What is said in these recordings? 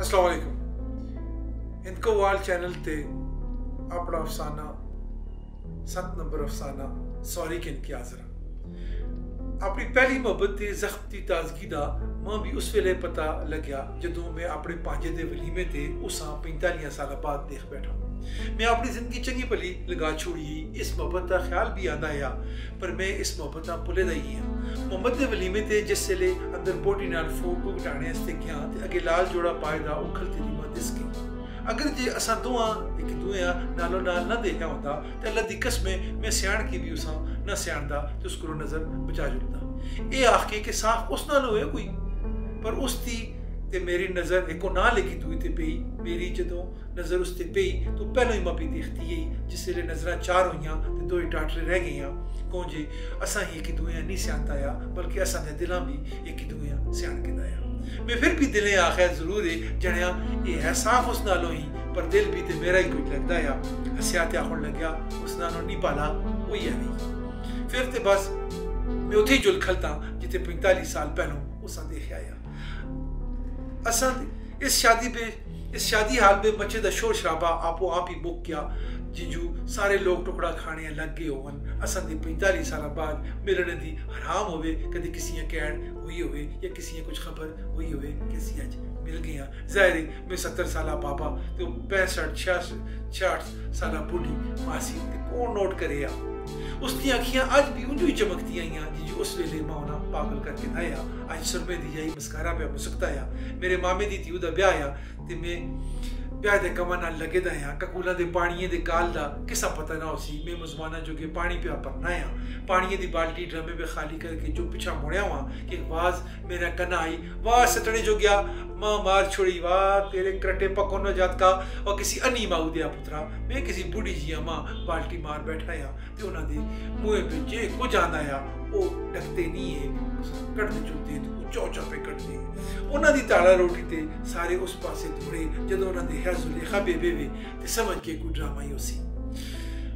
अस्सलाम वालेकुम। हिंदकोवाल चैनल ते अपना अफसाना 7 नंबर अफसाना सॉरी के इनकी हाजर अपनी पहली मोहब्बत के जख्म की ताजगी का मैं भी उस वेले पता लग्या जदों मैं अपने पांजे दे वलीमे ते उस 45 साल बाद देख बैठा। मैं अपनी जिंदगी चंगी भली लगा छोड़ी, इस मोहब्बत का ख्याल भी आंदा है, पर मैं इस मोहब्बत का भुले दा ही हाँ। मोहम्मद के वलीमे ते जिस वेले अंदर बोटी नाल फोटो घटाने आस्ते गया ते अगे लाल जोड़ा पाए दा उखल तेरी मां दिस गई। अगर जे असा दोवां एक दूए नालों नाल ना देखा होता तो अल्लाह दी कसम मैं सियाण की भी उसा ना सियाणदा ते उसको नजर बचा जुलदा। ये आख के साफ उस नाल होए कोई, पर उसकी ते मेरी नज़र एको ना लगी दुई ते पई। मेरी जदों नज़र उस ते पई तो पहलों ही मापी देखती है जिस वेले नज़रां चार होइयां ते दो ही टाटरे रह गईयां। कौन जे असा ही एक दूए नहीं सियाणता या बल्कि असा दे दिलां भी एक दूए सियाण के दाया। मैं फिर भी दिलें आखिर जरूर है जणिया ये है साफ उस नालों ही, पर दिल भी ते मेरा ही कुछ लगता या हसिया ते आखण लग्या उस नालों नहीं पाला वही है नहीं। फिर ते बस मैं उथे जुल खलता जिथे 45 साल पहलों उसा देख आया। असा इस शादी हाल में बच्चे का शोर शराबा आपो आप ही मुक गया। जिंजू सारे लोग टुकड़ा खाने लग गए होवन। असा 45 साल बाद मिलने की हराम होवे, कभी किसी कहण हुई होवे या किसी कुछ खबर हुई होवे किसी अज मिल गया। जाहिर है मैं 70 साल बाबा तो 65 66 साल बूढ़ी मासी कौन नोट करे। उसकी अखियां अज भी उंजू ही चमकती आईयां जिंजू उस वेले मां पागल करके दाया। अज सुरमे दी जाई मुस्कारा पे मुस्कता या। मेरे मामे दी थी उदा ब्याह या ते मैं ब्याह दे कमां नाल लगे दा या। ककूला दे पानिये दे काल दा किसा पता ना होसी। मैं मुजमाना जो के पानी पे भरना या। पानिये दी बाल्टी ड्रमे पे खाली करके जो पिछा मुड़िया हुआ कि आवाज मेरा कना आई, वाह सटने जो गया मां मार छोड़ी, वाह तेरे करटे पको न जात का और किसी अनी माऊ दिया पुत्रा। मैं किसी बूढ़ी जी मां बाल्टी मार बैठा या ते उन्हां दे मुंह पे जे कुछ आंदा या ओ डकते नहीं है कटते चुलते चौचा पे कटते। उन्हां दी ताड़ा रोटी ते सारे उस पासे दौड़े जदों उन्हां दे है जुलेखा बेबे वे ते समझ के कोई ड्रामा ही होसी।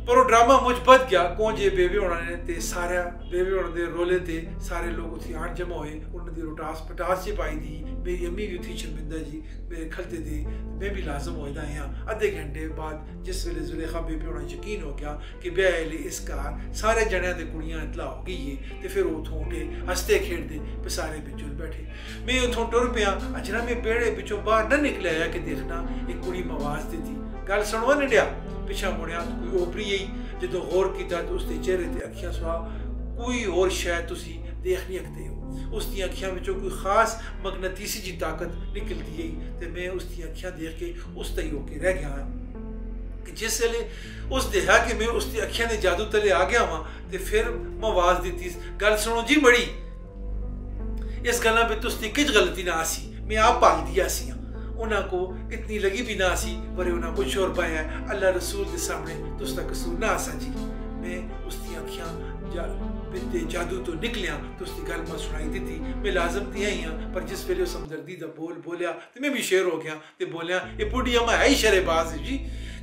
पर वो ड्रामा मुझ बद गया। कौन जे बेबे होना ने ते सारा बेबे होने दे रोले ते सारे लोग उठी आठ जमा हुए। उन्होंने दी रोटास पटास जी पाई दी। मेरी अम्मी भी उठी शर्मिंदा जी मेरे खलते दे मैं भी लाजम होदा यहाँ। आधे घंटे बाद जिस वेले जुलेखा बेबे होना यकीन हो गया कि ब्याह ले इस घर सारे जणियां दे कुड़ियां इतला हो गई है ते फिर उथों उठे हंसते खेड़ते पे सारे बिचुल बैठे। मैं उथों टुर पिया। अजना मैं बेड़े बिचों बाहर न निकलिया कि देखना एक कुड़ी आवाज देती गल सुनवा निडिया। पिछा मुड़िया कोई ओपरी ही जो गौर किया तो उसके चेहरे ते अखियां सुहा कोई और शायद तुसी देख नहीं सकते हो। उसकी अखियां विचों कोई खास मगनतीसी जी ताकत निकलती है ते मैं उसकी अखियां देख के उस तई होके रह गया कि जिस वेले उस देखा कि मैं उसकी अखियां दे जादू तले आ गया वहां ते फिर मैं आवाज दी गल सुनो जी बड़ी इस गल्ला पे तुसदी किच गलती ना आसी, मैं आप पाल दिया सी उन्हां को इतनी लगी भी ना सी पर उन्हां कुछ शोर पाया अल्लाह रसूल के सामने तो उसका कसूर ना आसा जी। मैं उसकी अखियां जादू तो निकलिया तो उसकी गल मैं सुनाई दी। मैं लाजम थी आई हाँ, पर जिस वेले उस हमदर्दी दा बोल बोलिया तो मैं भी शेर हो गया तो बोलिया ये बुढ़ी अम्मा है ही शरेबाज है जी।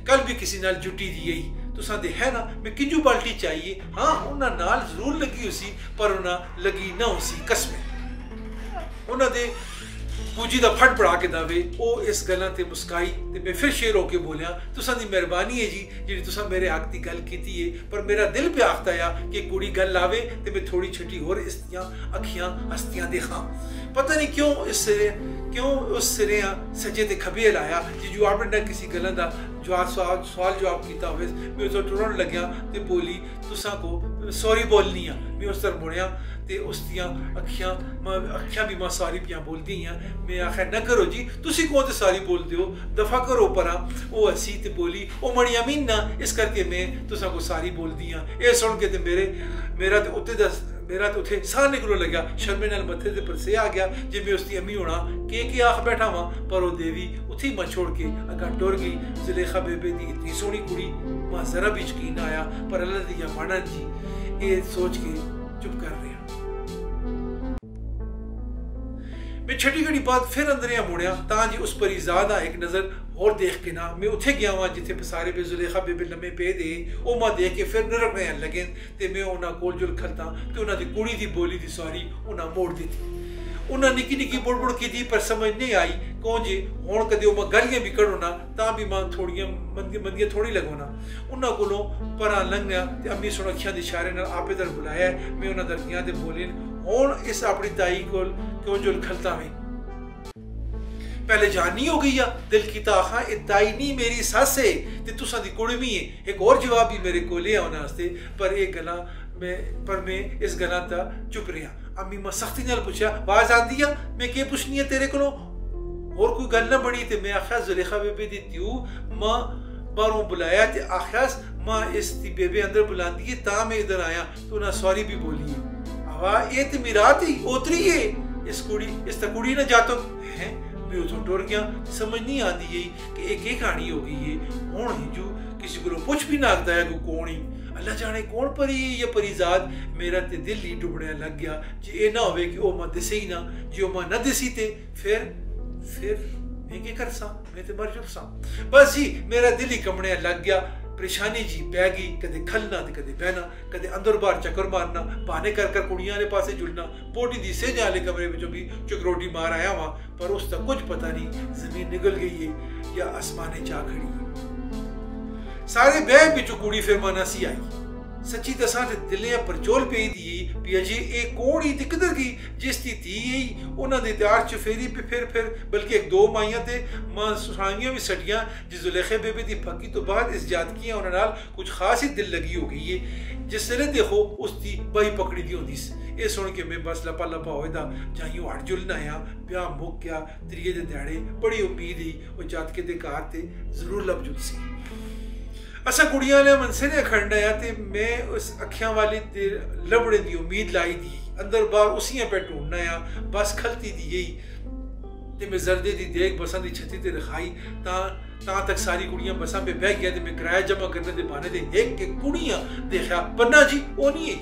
कल भी किसी नाल जुटी दी गई तुसा दे है ना मैं किंजू बाल्टी चाहिए। हाँ उन्हां नाल जरूर लगी उसी पर उन्हां लगी ना उसी कसमें उन्हां दे पूजी दा फट पड़ा के दावे ओ इस गल्लां ते मुस्काई ते मैं फिर शेर होके बोलिया तुसा दी मेहरबानी है जी जिहड़ी तुसा मेरे हक दी गल कीती है, पर मेरा दिल पे आखता या कि कुड़ी गल लावे ते मैं थोड़ी छटी होर इसदियां अखियां हस्तियां देखा। पता नहीं क्यों उस सिरे सजे ते खबे लाया जिजू आपने किसी गल्लां दा सवाल जवाब किया होवे। मैं उस टुरन लग्या ते बोली तुसा को सॉरी बोलनी आ। मैं उस तरफ मुड़िया ते उसदियां अखियां भी मां सारी पियां बोलदी हैं। मैं आखिर न करो जी तुसी कौन ते सारी बोलते हो दफा करो परा। वो हसी ते बोली ओ मड़ी अमीन ना इस करके मैं तुसा को सारी बोलदी हाँ। ये सुन के ते मेरा तो उत्थे साह निकलो लग्या। शर्मे नाल मथे ते परसे आ गया जे मैं उसकी अम्मी होना के आख बैठा वहां, पर वो देवी उठी मैं छोड़ के अगर टुर गई। जुलेखा बेबे दी इतनी सोहनी कुड़ी मां जरा भी यकीन आया, पर अल्लाह दी मानन जी ये सोच के चुप कर रहे। मैं छठी घड़ी बाद फिर अंदर मुड़िया तां जी उस परिजादा एक नजर और देख के ना मैं उथे गया वहां जिथे सारे पे जुलेखा बेबे लम्मे पे दे ओ मां देख के फिर नरकने लगे ते मैं उन्हां कोल जुल खलता ते उन्हां दी कुड़ी दी बोली दी सारी उन्हां मोड़ दी। उन्हें निकी निकी बुड़ बुड़ की थी पर समझ नहीं आई कौन जी हूँ कदे मैं गालियां भी कढ़ो ना ता भी मैं थोड़ियां मंदियां थोड़ी लगोना उन्होंने को परा लंघिया अम्मी सुन अखियां के इशारे नाल आपे दर बुलाया मैं उन्होंने दर गया ते बोली हूँ इस अपनी ताई को क्यों जो खलता में पहले जानी हो गई दिल की आखा ये ताई नहीं मेरी सस है ते तुसा दी कुड़मी है एक और जवाब भी मेरे को ले आने वास्ते पर एक गला मैं इस गला ता चुप रहा अम्मी मैं सख्ती नाल पूछा आवाज आती है मैं के पूछनी है तेरे को और कोई गल ना बनी ते मैं आखिया जुलेखा बेबे दी त्यू मां बारों बुलाया ते आखिया मां इस दी बेबे अंदर बुलांदी है ता मैं इधर आया तो ना सॉरी भी बोली है आवा ये ते मिरात ही ओतरी है इस कुड़ी ना जातो है टुर गया समझ नहीं आती है कि एक कहानी हो गई है हूँ हिजू किसी को पुछ भी नाकता है कौन ही अल्लाह जाने कौन परी या परिजाद मेरा ते दिल ही डुबने लग गया जे ये ना होवे कि ओ मैं दिसे ही ना जो मैं न दिसी ते फिर मैं क्या कर सा मैं ते मर जुल सा बस जी मेरा दिल ही कमने लग गया परेशानी जी पै गई कदे खलना ते कदे बहना कदे अंदर बाहर चक्कर मारना बहाने कर कर कुड़ियां ने पासे जुलना पोटी दी से जाले कमरे में जो भी चुकरोटी मार आया वहां पर उस तक कुछ पता नहीं जमीन निकल गई है या आसमाने जा खड़ी है सारे बैग बिचो कुड़ी फिर माना सी आई सच्ची दसा ते दिले पर जोल पे दी भी अजे एक कोड़ी ते किधर गई जिस दी थी उन्हां दे त्यार च फेरी पे फिर बल्कि एक दो माइयां ते मां सुहांगियां भी सटियां जिस जुलेखे बेबे दी फकी तो बाद इस जातकियां उन्हां नाल कुछ खास ही दिल लगी हो गई है जिसले देखो उसकी बही पकड़ी दी होंदी ये सुन के मैं बस लपा लपा होदा जाइयो हट जुलना आया ब्याह मुक गया त्रिये दे ध्याड़े बड़ी उम्मीद ही वो जातके दे घर ते जरूर लब जुलसी असा कुड़ियां ने मनसरे खड़ना या ते मैं उस अखियां वाली लबड़े दी उम्मीद लाई दी अंदर बाहर उसी पे ढूंढना या बस खलती दी यही ते मैं जर्दे दी देख बसा दी छती ते रखाई ता तक सारी कुड़ियां बसा पे बह गया ते मैं किराया जमा करने दे बहाने दे एक के कुड़ियां देखा पन्ना जी वो नहीं है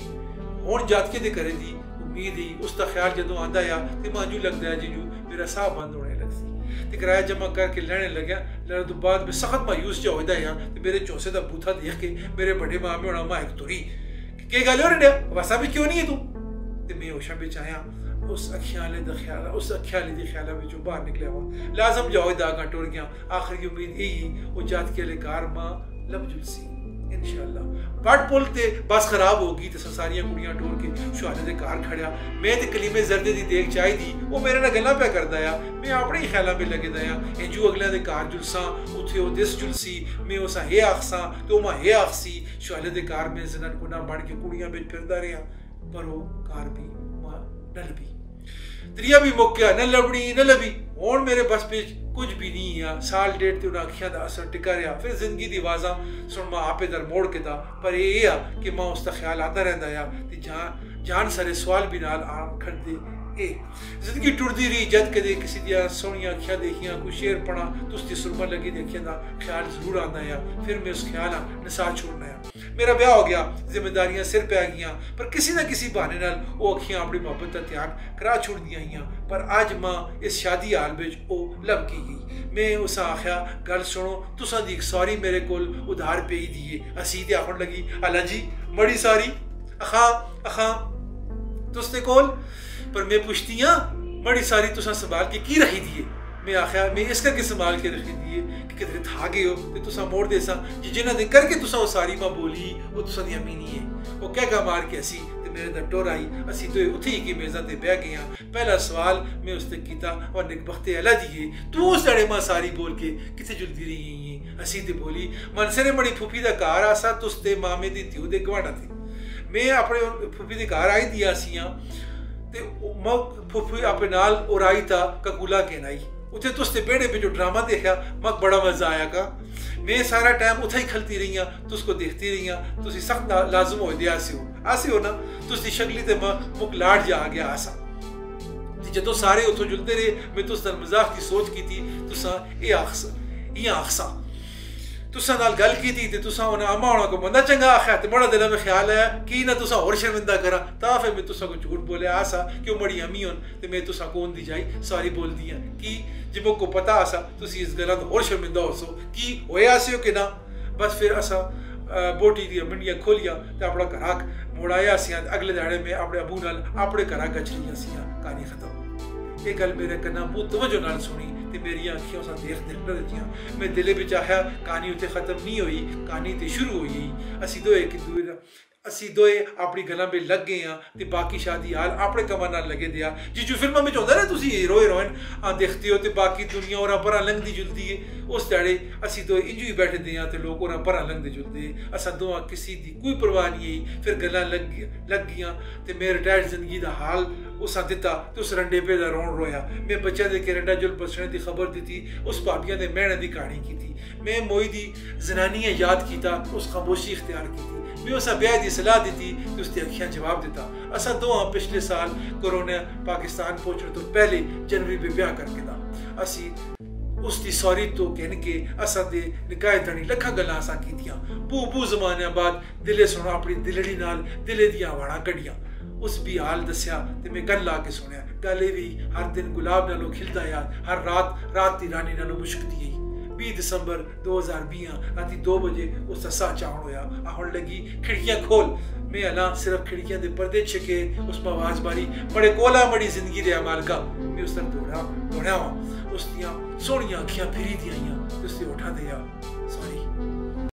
हुण जातके दे करे दी उम्मीद ही उसका ख्याल जदों आंदा या ते मांजू लगदा है जीजू मेरा साह बंद होने लगसी ते किराया जमा करके लैने लग्या लैने तो बाद में सख्त मायूस जो होता है ते मेरे चौसे दा बूथा देख के मेरे बड़े मामे होना मां एक तुरी के गल हो रही वैसा भी क्यों नहीं है तू ते मैं होशा बिच आया उस अखियाले दा ख्याल उस अखियाले दी ख्याल में जो बाहर निकले हुआ लाजम जाओ दा का टुर गया आखिरी उम्मीद यही वो जात के ले कार मां लब जुलसी इंशाअल्लाह बट बोलते बस खराब होगी तो सारियां कुड़ियां टोर के शुहादे दे कार खड़िया मैं ते कलीमे जर्दे दी देख चाही दी वो मेरे नाल गल्लां पे करदा आ मैं अपने ही ख्यालां पे लगे दा आ इंजू अगले दे कार जुलसा उथे ओ दिस जुलसी मैं उसा हे आखसा तो मैं हे आखसी शुहादे दे कार में जना गुना बन के कुड़ियां बिच फिरदा रहा पर वो कार भी मां न लभी त्रिया भी मुक गया न लबड़ी न लभी हुण मेरे बस पे कुछ भी नहीं है साल डेढ़ ते उन्हें अखियां दा असर टिका रहा फिर जिंदगी दी आवाज़ा सुन मां आपे दर मोड़ के दा पर ये आ कि मां उसका ख्याल आता रहता है ते जान सारे सवाल भी नाल आन खड़दे ए जिंदगी टुरदी रही जद कदे किसी दिया सोहनियां अखियां देखियां कोई शेर पढ़ा तो उसकी सुरमा लगी दी अखियां दा ख्याल जरूर आंदा है फिर मैं उस ख्याल नसा छोड़ना है मेरा ब्याह हो गया जिम्मेदारियां सिर पे आ गई पर किसी ना किसी बहाने नाल वो अखियां अपनी मोहब्बत का ध्यान करा छोड़ दियां पर अज मां इस शादी हाल विच ओ लब की गई मैं उस आख्या गल सुनो तुसां दी एक सॉरी मेरे कोल उधार पेई दी है असी ते आखण लगी अल्लाह जी बड़ी सारी अखा तुसते कोल पर मैं पुछती हाँ बड़ी सारी तुसा संभाल के की रखी दी है मैं आख्या मैं इस करके संभाल के रखी दी है कि किधरे था गए हो तो तुसा मोड़ दे सा जिन्हें दे करके तुसा वो सारी मां बोली वो तुसा दी अम्मी नहीं है वो क्या मार के असी ते मेरे दा टोर आई असी तो उठी की मेज़ा ते बह गए पहला सवाल मैं उसने कीता और निकबख्ते अला दिए तू उस जड़े मां सारी बोल के किथे जुलदी रही है असी ते बोली मनसरे बड़ी फूफी दा घर आसा तुसते मामे दी त्यू दे गवाड़ा थे मैं अपने फूफी दे घर आई दिया सियां ते मग फूफी अपने नाल उराई था ककूला के नाई उथे तुसते बेड़े पे जो ड्रामा देखा मग बड़ा मजा आया का मैं सारा टाइम उथे ही खलती रही तुसको देखती रही तुसी सख्त लाजम हो दिया आसे हो ना तुसदी शक्ली ते मुक लाड जा आ गया आसा जदों सारे उथों जुलते रहे मैं तुस नाल मजाक की सोच की थी तुसा ये आखसा तुसा नाल गल की थी तुसा उन्हें अम्मा होना को बंदा चंगा आख्या ते बड़ा दिल में ख्याल आया कि ना तुसा और शर्मिंदा करा ता फिर मैं तुसा को झूठ बोले आसा क्यों बड़ी अम्मी होन ते मैं तुसा कोन दी जाई सॉरी बोल दिया कि जिमो को पता आसा तुसी इस गला तो और शर्मिंदा हो सो कि होया आसियो कि ना बस फिर असा बोटी दी मंडियां खोलिया ते अपना घराक मुड़ाया सियां अगले दाड़े में अपने अबू नाल अपने घरा गच लिया सियां कहानी खत्म। ये गल मेरे कन्ना बहुत तवज्जो नाल सुनी ते मेरी अखियों सा देख दित्तियां। मैं दिले विच आया कहानी उत्थे खत्म नहीं हुई, कहानी ते शुरू हुई। असी दोए अपनी गल्लां में लग गए हाँ ते बाकी शादी हाल अपने कमां नाल लगे दे आ। जिस फिल्मां में होंदा ना तुसी हीरो हीरोइन देखते हो ते बाकी दुनिया और परा लंघदी जुलदी है, उस ध्याड़े असी दोए इंजू ही बैठे दे ते लोग और परा लंघदे जुलदे। असा दोआं किसी दी कोई परवाह नहीं आई। फिर गल्लां लग गियां ते मेरे रिटायर्ड जिंदगी दा हाल उस दिता ते उस रंडे पे दा रोन रोया। मैं बच्चा दे कैनेडा जुल बसने दी खबर दी, उस भाबियां दे मैणे दी कहानी की। मैं मोई दी जनानियां याद किया, उस खामोशी इख्तियार की। मैं उस ब्याह की सलाह दी तो उसकी अखियां जवाब दिता। असा दोआं पिछले साल कोरोना पाकिस्तान पहुंचने तो पहले जनवरी में ब्याह करके दा। असी उसकी सॉरी तो कहन के असा दे निकाह धनी लखा गल्लां असां कीतियां। बू जमाने बाद दिले सुना अपनी दिलड़ी नाल दिले दियां वाड़ां कढ़ियां। उस भी हाल दसिया ते मैं गल ला के सुनिया। गल भी हर दिन गुलाब नालों खिलदा यार, हर रात दी रानी नालों मुश्कती गई। 20 दिसंबर 2020 राती 2 बजे उसका साह चावण होया। आहन लगी खिड़कियां खोल। मैं अला सिर्फ खिड़कियां दे पर्दे छिके उसमें आवाज मारी, बड़े कोला बड़ी जिंदगी दे मालका। मैं उस तरफ दौड़ा वहां। उसदियां सोहणियां अखियां फिरी दी आईयां, उसके होठां दे सॉरी